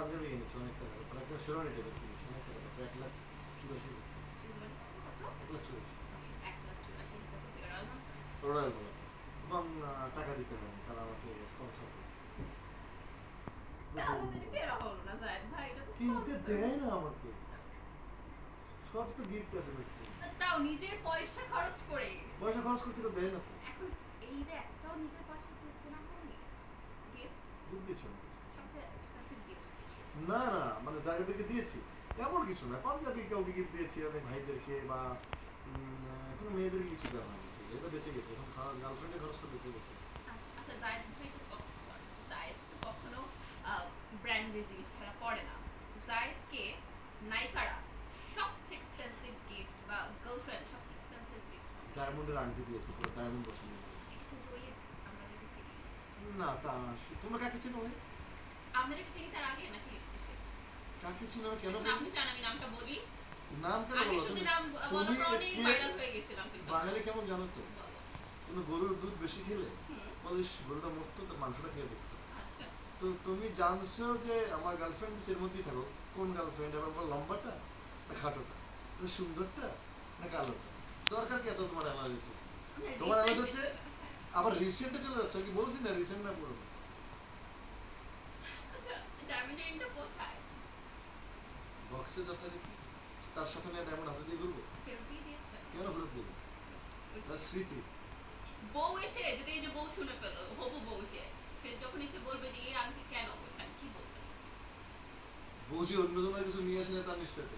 পাঞ্জাবি কিনেছি অনেক টাকা, মানে একটা শেরওয়ানি টাইপের কিনেছি অনেক টাকা, 1,84,000 1,84,000 রয়্যাল বলা, এবং টাকা দিতে হয়নি, তারা আমাকে স্পন্সর করেছে। কিনতে দেয় না আমাকে, সব তো গিফট আছে দেখছি। তাও নিজের পয়সা খরচ করে, পয়সা খরচ করতে তো দেয় না তো। এখন এই যে একটাও নিজের পয়সা খরচ না করি গিফট বুদ্ধি ছিল সবচেয়ে এক্সপেন্সিভ গিফট না না, মানে জায়গাদেরকে দিয়েছি এমন কিছু না, পাঞ্জাবি কাউকে গিফট দিয়েছি অনেক ভাইদেরকে, বা কোনো মেয়েদেরকে কিছু দেওয়া হয়নি, এটা বেঁচে গেছে, এখন গার্লফ্রেন্ডের খরচটা বেঁচে গেছে। আচ্ছা আচ্ছা, জায়েদ ভাই তো সরি, জায়েদ তো কখনো ব্র্যান্ডের জিনিস ছাড়া পড়ে না। জায়েদকে নায়িকারা সবচেয়ে এক্সপেন্সিভ গিফট বা গার্লফ্রেন্ড সবচেয়ে এক্সপেন্সিভ গিফট ডায়মন্ডের আংটি দিয়েছে, পুরো ডায়মন্ড বসানো। একটু জয়ী আমরা যেটা চিনি না তা তোমরা কাকে চিনো ভাই? আমরা যেটা চিনি তার আগে নাকি এসে কাকে চিনো কেন? আপনি চান আমি নামটা বলি? নাম কেন আগে বলো শুধু তুমি? নাম বলার তুমি পর অনেক ভাইরাল হয়ে গেছিলাম কিন্তু বাঙালি কেমন জানো তো? বলো। কোনো গরুর দুধ বেশি খেলে বলিস গরুটা মস্ত, তো মাংসটা খেয়ে দেখতো। আচ্ছা তো তুমি জানছো যে আমার গার্লফ্রেন্ড এর মধ্যেই থাকো, কোন গার্লফ্রেন্ড, আবার বল লম্বাটা না খাটোটা, না সুন্দরটা না কালোটা, দরকার কি এত তোমার অ্যানালিসিস? তোমার অ্যানালিসিস হচ্ছে আবার রিসেন্টে চলে যাচ্ছে, কি বলছি না রিসেন্ট না পুরো। আচ্ছা, ডায়মন্ড রিংটা কোথায়? বক্সে যথারীতি, তার সাথে নিয়ে ডায়মন্ড হাতে দিয়ে ঘুরবো? ফেরত দিয়ে দিয়েছে? কেন ফেরত দেবো? তার স্মৃতি। বউ এসে যদি এই যে বউ শুনে ফেলো, হবু বউ সে যখন এসে বলবে যে এই আংটি কেন ওখানে, কি বলবে? বউ যে অন্য জনের কিছু নিয়ে আসে না তার নিশ্চয়তা